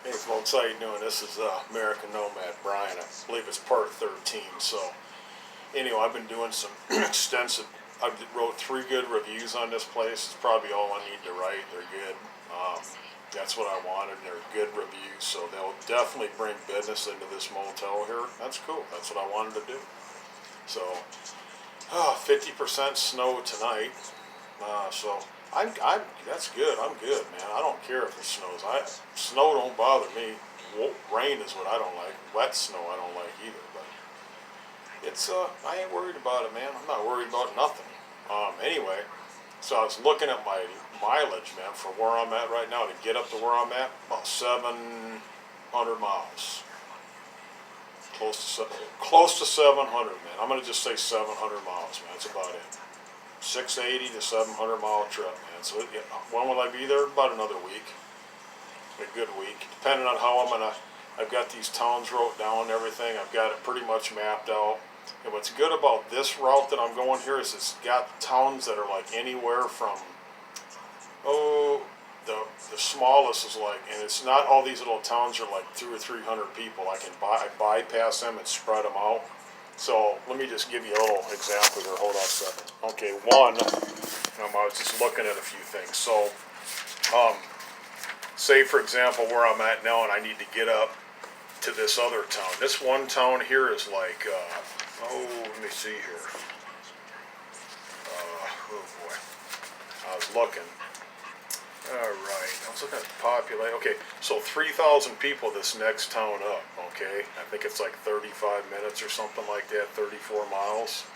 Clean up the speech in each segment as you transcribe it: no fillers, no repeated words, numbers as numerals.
Hey folks, how you doing? This is American Nomad Brian. I believe it's part 13. So anyway, I've been doing some extensive. I wrote 3 good reviews on this place. It's probably all I need to write. They're good. Um, that's what I wanted. They're good reviews, so they'll definitely bring business into this motel here. That's cool. That's what I wanted to do. So, 50% snow tonight. So that's good. I'm good, man. I don't care if it snows. Snow don't bother me. Rain is what I don't like. Wet snow I don't like either. But I ain't worried about it, man. I'm not worried about nothing. Anyway, so I was looking at my mileage, man, for where I'm at right now to get up to where I'm at. About 700 miles. Close to 700, man. I'm gonna just say 700 miles, man. That's about it. 680 to 700 mile trip, man. So when will I be there? About another week. A good week, depending on how I'm gonna. I've got these towns wrote down and everything. I've got it pretty much mapped out. And what's good about this route that I'm going here is it's got towns that are like anywhere from oh the smallest is like, and it's not all these little towns are like 200 or 300 people. I bypass them and spread them out. So let me just give you a little example here. Hold on a second. Okay, one, I was just looking at a few things. So, say for example where I'm at now, and I need to get up to this other town. This one town here is like, let me see here. Oh boy, I was looking. All right, I was looking at the population. Okay, so 3,000 people this next town up. Okay, I think it's like 35 minutes or something like that, 34 miles.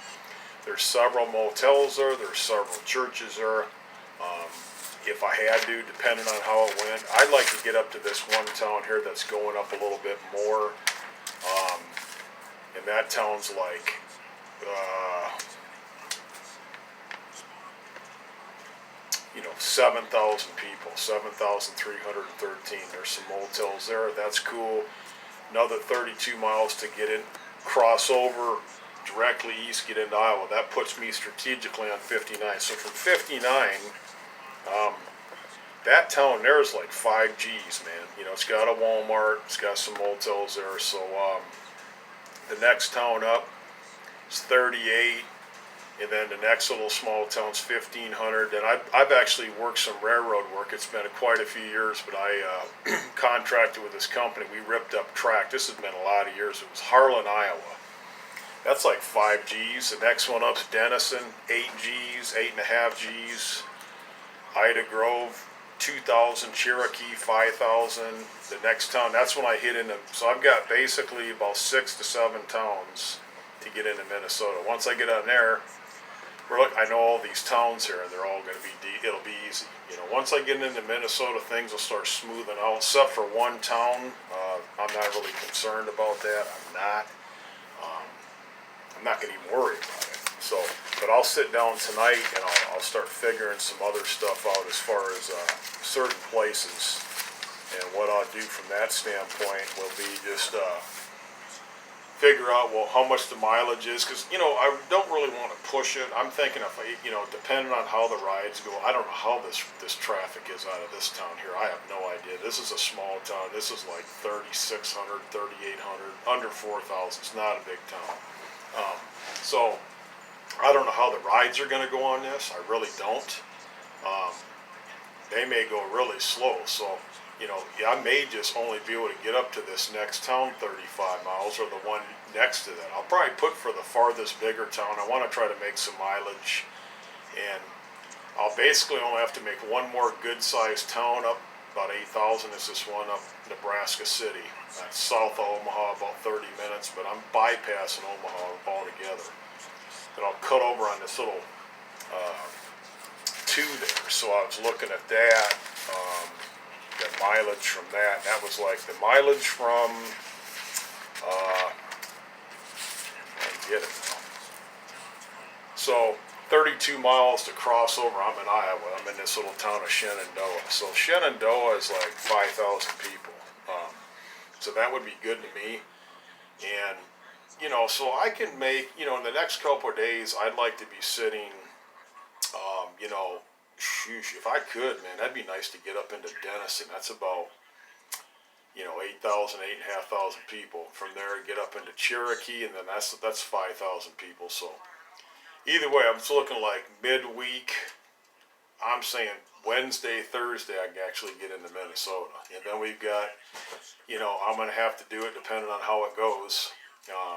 There's several motels there. There's several churches there. If I had to, depending on how it went, I'd like to get up to this one town here that's going up a little bit more. And that town's like, uh, 7,000 people, 7,313. There's some motels there. That's cool. Another 32 miles to get in, cross over directly east, get into Iowa. That puts me strategically on 59. So from 59, that town there is like 5 Gs, man. It's got a Walmart, it's got some motels there. So the next town up is 38. And then the next little small town's 1,500. And I've actually worked some railroad work. It's been quite a few years, but I contracted with this company. We ripped up track. This has been a lot of years. It was Harlan, Iowa. That's like 5 Gs. The next one up's Denison, 8 Gs, 8.5 Gs. Ida Grove, 2,000. Cherokee, 5,000. The next town, that's when I hit into. So I've got basically about 6 to 7 towns to get into Minnesota. Once I get on there, I know all these towns here, and they're all going to be. It'll be easy. Once I get into Minnesota, things will start smoothing out. Except for one town, I'm not really concerned about that. I'm not. I'm not going to even worry about it. So, but I'll sit down tonight and I'll start figuring some other stuff out as far as certain places, and what I'll do from that standpoint will be just. Figure out how much the mileage is, because I don't really want to push it. I'm thinking if depending on how the rides go, I don't know how this traffic is out of this town here. I have no idea. This is a small town. This is like 3,600, 3,800, under 4,000. It's not a big town. So I don't know how the rides are going to go on this. I really don't. They may go really slow, so. I may just only be able to get up to this next town 35 miles or the one next to that. I'll probably put for the farthest bigger town. I want to try to make some mileage, and I'll basically only have to make one more good-sized town up about 8,000. Is this one up Nebraska City? That's south of Omaha, about 30 minutes, but I'm bypassing Omaha altogether. Then I'll cut over on this little 2 there. So I was looking at that. The mileage from that was like the mileage from I get it now. So 32 miles to cross over. I'm in Iowa. I'm in this little town of Shenandoah. So Shenandoah is like 5,000 people. So that would be good to me. And so I can make in the next couple of days I'd like to be sitting if I could, man, that'd be nice to get up into Denison. That's about, 8,000, 8,500 people. From there, get up into Cherokee, and then that's 5,000 people. So either way, I'm looking like midweek. I'm saying Wednesday, Thursday, I can actually get into Minnesota. And then we've got, I'm going to have to do it depending on how it goes,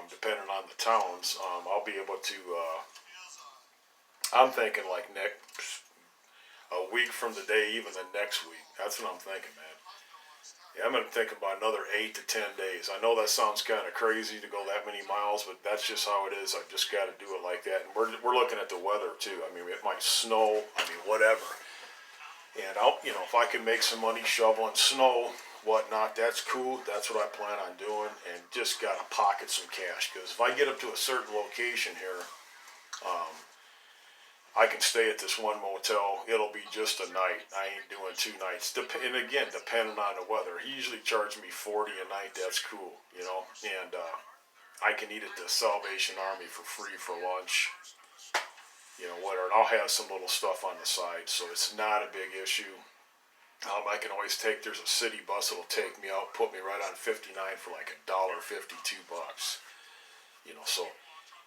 depending on the towns. I'll be able to, I'm thinking like a week from today, even the next week. That's what I'm thinking, man. Yeah, I'm going to think about another 8 to 10 days. I know that sounds kind of crazy to go that many miles, but that's just how it is. I've just got to do it like that. And we're looking at the weather too. I mean, it might snow. I mean, whatever. And if I can make some money shoveling snow, whatnot, that's cool. That's what I plan on doing. And just got to pocket some cash, because if I get up to a certain location here, I can stay at this one motel. It'll be just a night. I ain't doing 2 nights. And again, depending on the weather. He usually charges me $40 a night. That's cool, And I can eat at the Salvation Army for free for lunch. Whatever. And I'll have some little stuff on the side, so it's not a big issue. I can always there's a city bus that'll take me out, put me right on 59 for like $1.50, $2. So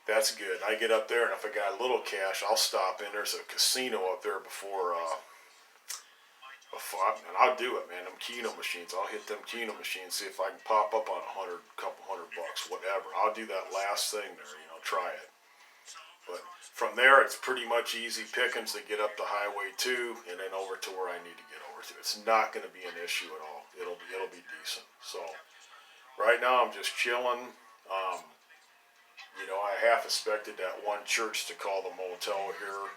that's good. I get up there, and if I got a little cash, I'll stop in. There's a casino up there before and I'll do it, man. Them Keno machines. I'll hit them Keno machines, see if I can pop up on couple hundred bucks, whatever. I'll do that last thing there, try it. But from there, it's pretty much easy pickings to get up the Highway 2 and then over to where I need to get over to. It's not going to be an issue at all. It'll be decent. So right now, I'm just chilling. I half expected that one church to call the motel here.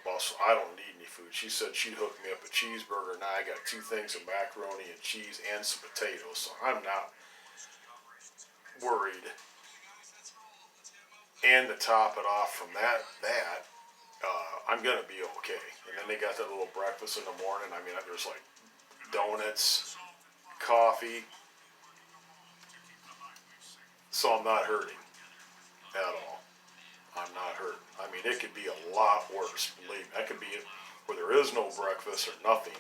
Boss, I don't need any food. She said she'd hook me up a cheeseburger. Now I got 2 things of macaroni and cheese and some potatoes, so I'm not worried. And to top it off from that, I'm gonna be okay. And then they got that little breakfast in the morning. I mean, there's like donuts, coffee, so I'm not hurting at all. I'm not hurting. I mean, it could be a lot worse. Believe me, that could be where there is no breakfast or nothing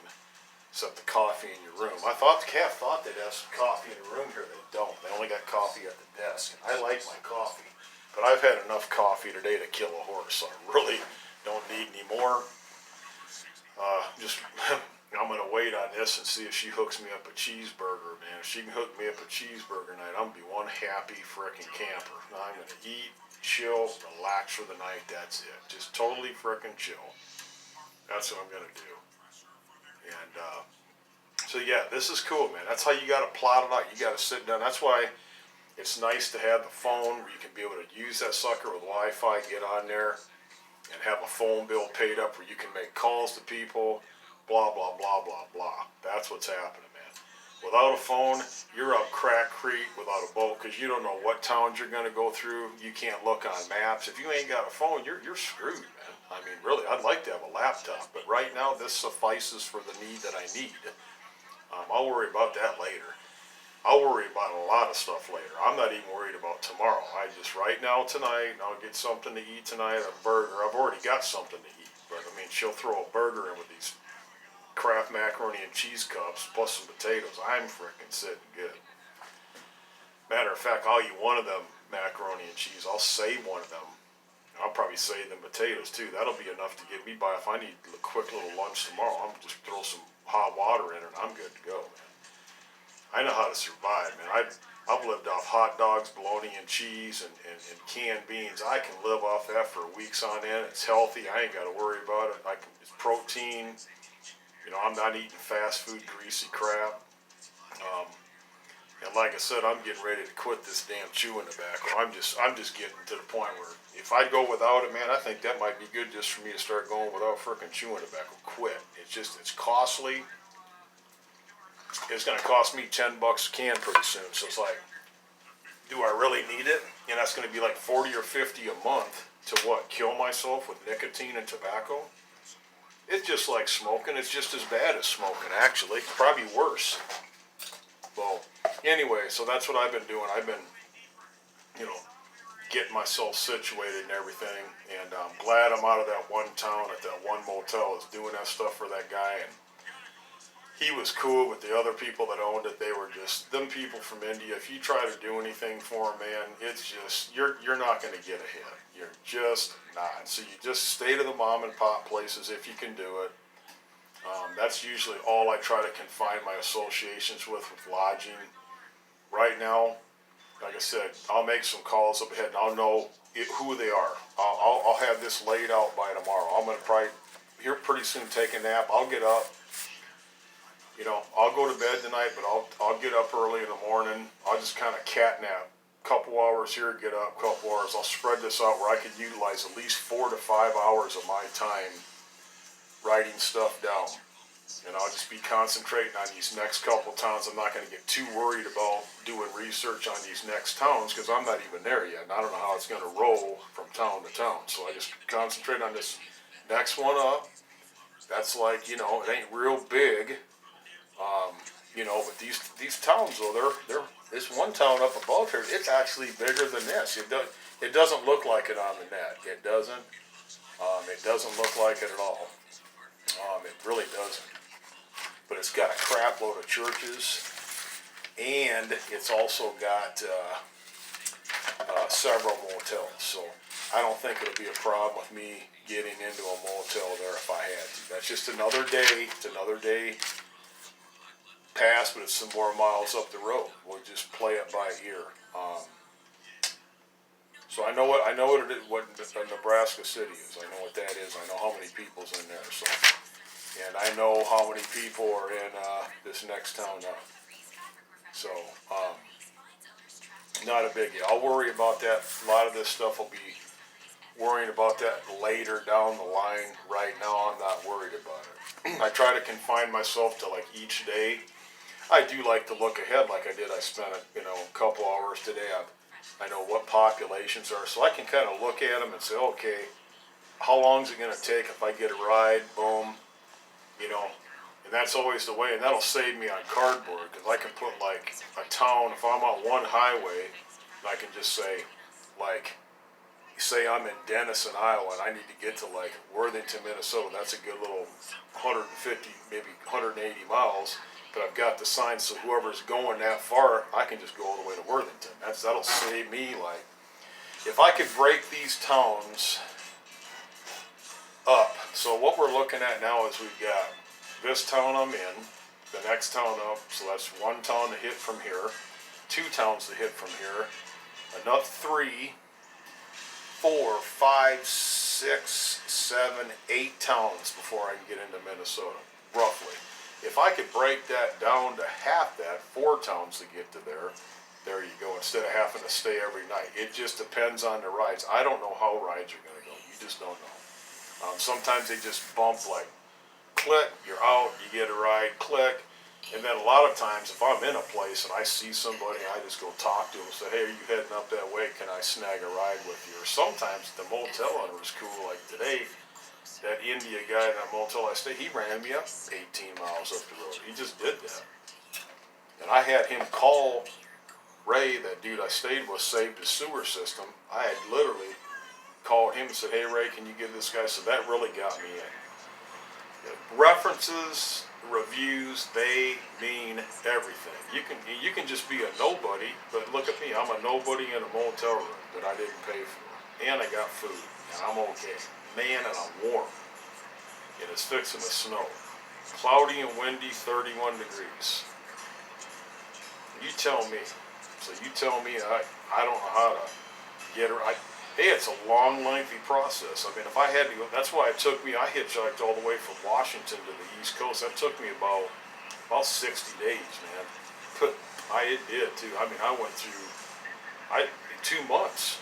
except the coffee in your room. The calf thought they'd have some coffee in the room here. They don't. They only got coffee at the desk. And I like my coffee, but I've had enough coffee today to kill a horse, so I really don't need any more. I'm going to wait on this and see if she hooks me up a cheeseburger, man. If she can hook me up a cheeseburger night, I'm going to be one happy frickin' camper. Now I'm going to eat, chill, relax for the night. That's it. Just totally frickin' chill. That's what I'm going to do. And so yeah, this is cool, man. That's how you got to plot it out. You got to sit down. That's why it's nice to have the phone where you can be able to use that sucker with Wi-Fi, get on there, and have a phone bill paid up where you can make calls to people, blah, blah, blah, blah, blah. That's what's happening, man. Without a phone, you're up Crack Creek without a boat, because you don't know what towns you're going to go through. You can't look on maps. If you ain't got a phone, you're screwed, man. I mean, really, I'd like to have a laptop, but right now this suffices for the need that I need. I'll worry about that later. I'll worry about a lot of stuff later. I'm not even worried about tomorrow. Right now, tonight, I'll get something to eat tonight, a burger. I've already got something to eat, but I mean, she'll throw a burger in with these Kraft macaroni and cheese cups plus some potatoes. I'm frickin' sitting good. Matter of fact, I'll eat one of them macaroni and cheese. I'll save one of them. I'll probably save them potatoes too. That'll be enough to get me by. If I need a quick little lunch tomorrow, I'm just throw some hot water in it and I'm good to go, man. I know how to survive, man. I've lived off hot dogs, bologna and cheese, and canned beans. I can live off that for weeks on end. It's healthy. I ain't got to worry about it. It's protein. I'm not eating fast food, greasy crap. And like I said, I'm getting ready to quit this damn chewing tobacco. I'm just getting to the point where if I go without it, man, I think that might be good just for me to start going without frickin' chewing tobacco. Quit. It's costly. It's going to cost me $10 a can pretty soon. So it's like, do I really need it? And that's going to be like 40 or 50 a month to what? Kill myself with nicotine and tobacco? It's just like smoking. It's just as bad as smoking, actually. Probably worse. Well, anyway, so that's what I've been doing. I've been, getting myself situated and everything. And I'm glad I'm out of that one town at that one motel is doing that stuff for that guy. And he was cool, but the other people that owned it, they were just them people from India. If you try to do anything for them, man, it's just you're not going to get ahead. You're just not. So you just stay to the mom and pop places if you can do it. That's usually all I try to confine my associations with lodging. Right now, like I said, I'll make some calls up ahead and I'll know who they are. I'll have this laid out by tomorrow. I'm going to probably here pretty soon take a nap. I'll get up. You know, I'll go to bed tonight, but I'll get up early in the morning. I'll just kind of cat nap. Couple hours here, get up, couple hours. I'll spread this out where I could utilize at least 4 to 5 hours of my time writing stuff down. And I'll just be concentrating on these next couple towns. I'm not going to get too worried about doing research on these next towns because I'm not even there yet. And I don't know how it's going to roll from town to town. So I just concentrate on this next one up. That's like, you know, it ain't real big. You know, but these towns though, they're this one town up above here, it's actually bigger than this. It doesn't look like it on the net. It doesn't. It doesn't look like it at all. It really doesn't. But it's got a crap load of churches, and it's also got several motels. So I don't think it'll be a problem with me getting into a motel there if I had to. That's just another day. It's another day past, but it's some more miles up the road. We'll just play it by ear. So I know what what Nebraska City is. I know what that is. I know how many people's in there. So, and I know how many people are in this next town up. So, not a biggie. I'll worry about that. A lot of this stuff will be worrying about that later down the line. Right now, I'm not worried about it. I try to confine myself to like each day. I do like to look ahead like I did. I spent a couple hours today. I know what populations are, so I can kind of look at them and say, okay, how long is it going to take if I get a ride? Boom, and that's always the way, and that'll save me on cardboard because I can put like a town, if I'm on one highway, I can just say, like, say I'm in Denison, Iowa, and I need to get to like Worthington, Minnesota. That's a good little 150, maybe 180 miles. But I've got the sign, so whoever's going that far, I can just go all the way to Worthington. That'll save me, like, if I could break these towns up. So what we're looking at now is we've got this town I'm in, the next town up, so that's one town to hit from here, 2 towns to hit from here, another 3, 4, 5, 6, 7, 8 towns before I can get into Minnesota, roughly. If I could break that down to half that, 4 towns to get to there you go, instead of having to stay every night. It just depends on the rides. I don't know how rides are going to go. You just don't know. Sometimes they just bump like, click, you're out, you get a ride, click. And then a lot of times, if I'm in a place and I see somebody, I just go talk to them and say, hey, are you heading up that way? Can I snag a ride with you? Or sometimes the motel owner was cool, like today. That India guy in that motel I stayed, he ran me up 18 miles up the road. He just did that. And I had him call Ray, that dude I stayed with, saved his sewer system. I had literally called him and said, hey Ray, can you give this guy? So that really got me in. References, reviews, they mean everything. You can just be a nobody, but look at me, I'm a nobody in a motel room that I didn't pay for. And I got food, and I'm okay. Man, and I'm warm. And it's fixing to snow. Cloudy and windy, 31 degrees. You tell me. So you tell me I don't know how to get her. Hey, it's a long, lengthy process. I mean, if I had to go, that's why it took me, I hitchhiked all the way from Washington to the East Coast. That took me about 60 days, man. It did, too. I mean, I went through, 2 months.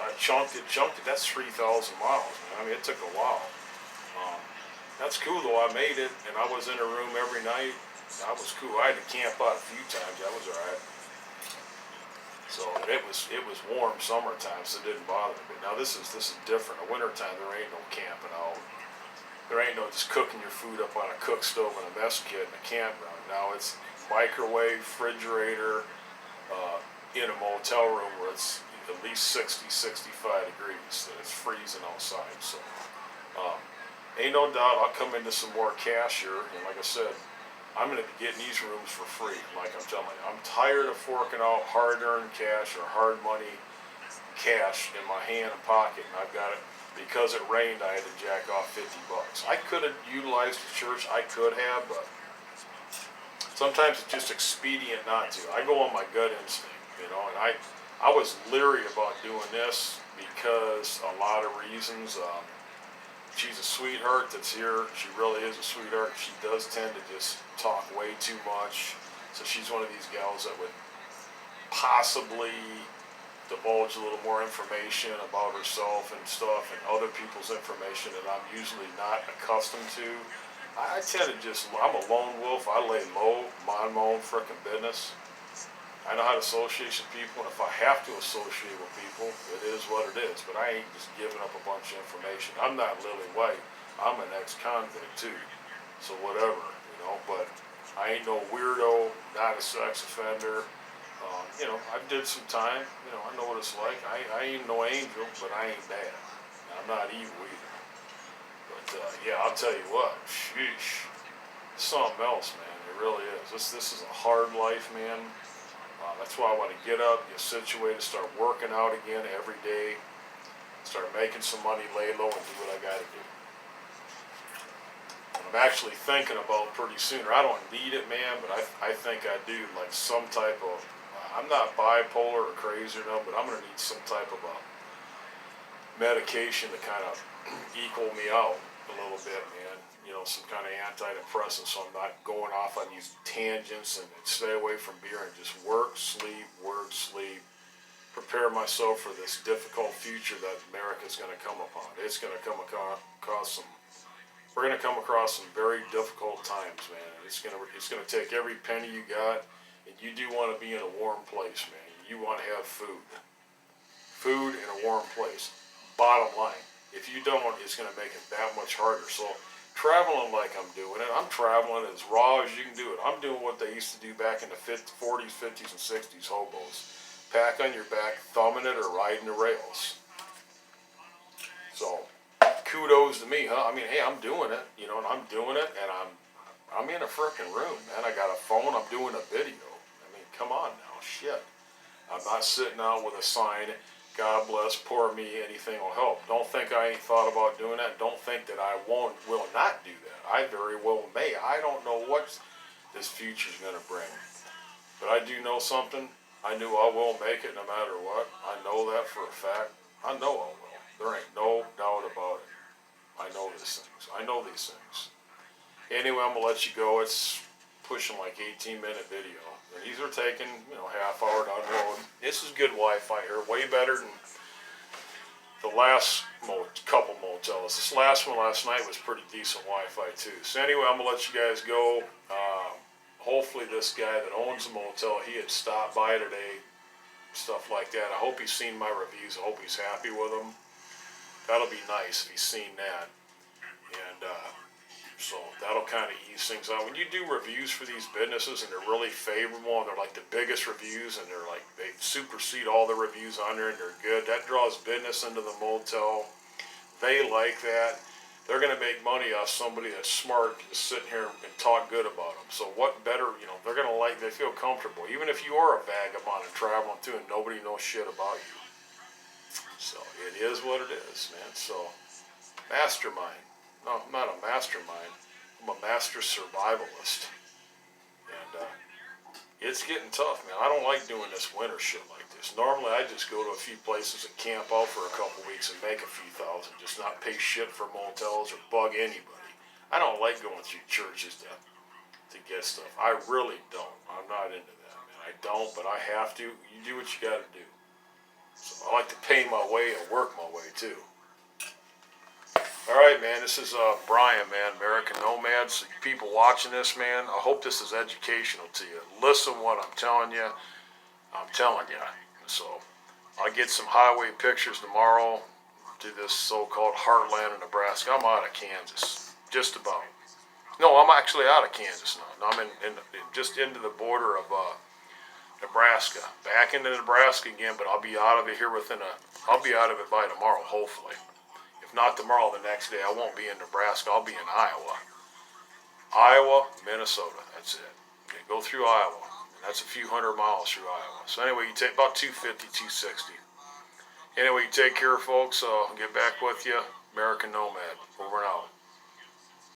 I chunked it. That's 3,000 miles, man. I mean, it took a while. That's cool, though. I made it, and I was in a room every night. That was cool. I had to camp out a few times. That was all right. So it was warm summertime, so it didn't bother me. But now this is different. In the wintertime, there ain't no camping out. There ain't no just cooking your food up on a cook stove and a mess kit in a campground. Now it's microwave, refrigerator, in a motel room where it's at least 60, 65 degrees, that it's freezing outside. So Ain't no doubt I'll come into some more cash here. And like I said, I'm going to be getting these rooms for free. Like I'm telling you, I'm tired of forking out hard-earned cash or hard money cash in my hand and pocket, and I've got it. Because it rained, I had to jack off $50. I could have utilized the church. I could have, but sometimes it's just expedient not to. I go on my gut instinct, and I was leery about doing this because a lot of reasons. She's a sweetheart that's here. She really is a sweetheart. She does tend to just talk way too much. So she's one of these gals that would possibly divulge a little more information about herself and stuff and other people's information that I'm usually not accustomed to. I tend to I'm a lone wolf. I lay low, mind my own frickin' business. I know how to associate with people, and if I have to associate with people, it is what it is. But I ain't just giving up a bunch of information. I'm not Lily White. I'm an ex-convict too. So whatever. But I ain't no weirdo, not a sex offender. I did some time. I know what it's like. I ain't no angel, but I ain't bad. I'm not evil either. But yeah, I'll tell you what. Sheesh, it's something else, man. It really is. This is a hard life, man. That's why I want to get up, get situated, start working out again every day, start making some money, lay low, and do what I got to do. I'm actually thinking about pretty soon. I don't need it, man, but I think I do. Like some type of, I'm not bipolar or crazy or nothing, but I'm gonna need some type of a medication to kind of equal me out a little bit, man. Some kind of antidepressant, so I'm not going off on these tangents and stay away from beer and just work, sleep, prepare myself for this difficult future that America's going to come upon. It's going to come across we're going to come across some very difficult times, man. It's going to take every penny you got, and you do want to be in a warm place, man. You want to have food in a warm place. Bottom line, if you don't, it's going to make it that much harder. So traveling like I'm doing it, I'm traveling as raw as you can do it. I'm doing what they used to do back in the 40s, 50s, and 60s, hobos. Pack on your back, thumbing it or riding the rails. So kudos to me, huh? I mean, hey, I'm doing it, and I'm doing it, and I'm in a frickin' room, man. I got a phone, I'm doing a video. I mean, come on now, shit. I'm not sitting out with a sign, God bless, poor me, anything will help. Don't think I ain't thought about doing that. Don't think that I will not do that. I very well may. I don't know what this future's going to bring. But I do know something. I knew I will make it no matter what. I know that for a fact. I know I will. There ain't no doubt about it. I know these things. I know these things. Anyway, I'm going to let you go. It's pushing like 18-minute video. And these are taking, half hour to unload. This is good Wi-Fi here. Way better than the last couple motels. This last one last night was pretty decent Wi-Fi too. So anyway, I'm going to let you guys go. Hopefully this guy that owns the motel, he had stopped by today. Stuff like that. I hope he's seen my reviews. I hope he's happy with them. That'll be nice if he's seen that. And so that'll kind of ease things out. When you do reviews for these businesses and they're really favorable and they're like the biggest reviews and they're like, they supersede all the reviews on there and they're good, that draws business into the motel. They like that. They're going to make money off somebody that's smart just sitting here and talk good about them. So what better, they're going to they feel comfortable. Even if you are a vagabond and traveling too and nobody knows shit about you. So it is what it is, man. So mastermind. No, I'm not a mastermind. I'm a master survivalist. And it's getting tough, man. I don't like doing this winter shit like this. Normally, I just go to a few places and camp out for a couple weeks and make a few thousand. Just not pay shit for motels or bug anybody. I don't like going through churches to get stuff. I really don't. I'm not into that, man. I don't, but I have to. You do what you got to do. So I like to pay my way and work my way, too. Alright, man, this is Brian, man, American Nomads. People watching this, man, I hope this is educational to you. Listen what I'm telling you. I'm telling you. So, I'll get some highway pictures tomorrow to this so-called heartland of Nebraska. I'm out of Kansas. Just about. No, I'm actually out of Kansas now. I'm just into the border of Nebraska. Back into Nebraska again, but I'll be out of it here I'll be out of it by tomorrow, hopefully. If not tomorrow, the next day, I won't be in Nebraska. I'll be in Iowa. Iowa, Minnesota. That's it. You go through Iowa. And that's a few hundred miles through Iowa. So anyway, you take about 250, 260. Anyway, you take care, folks. I'll get back with you. American Nomad. Over and out.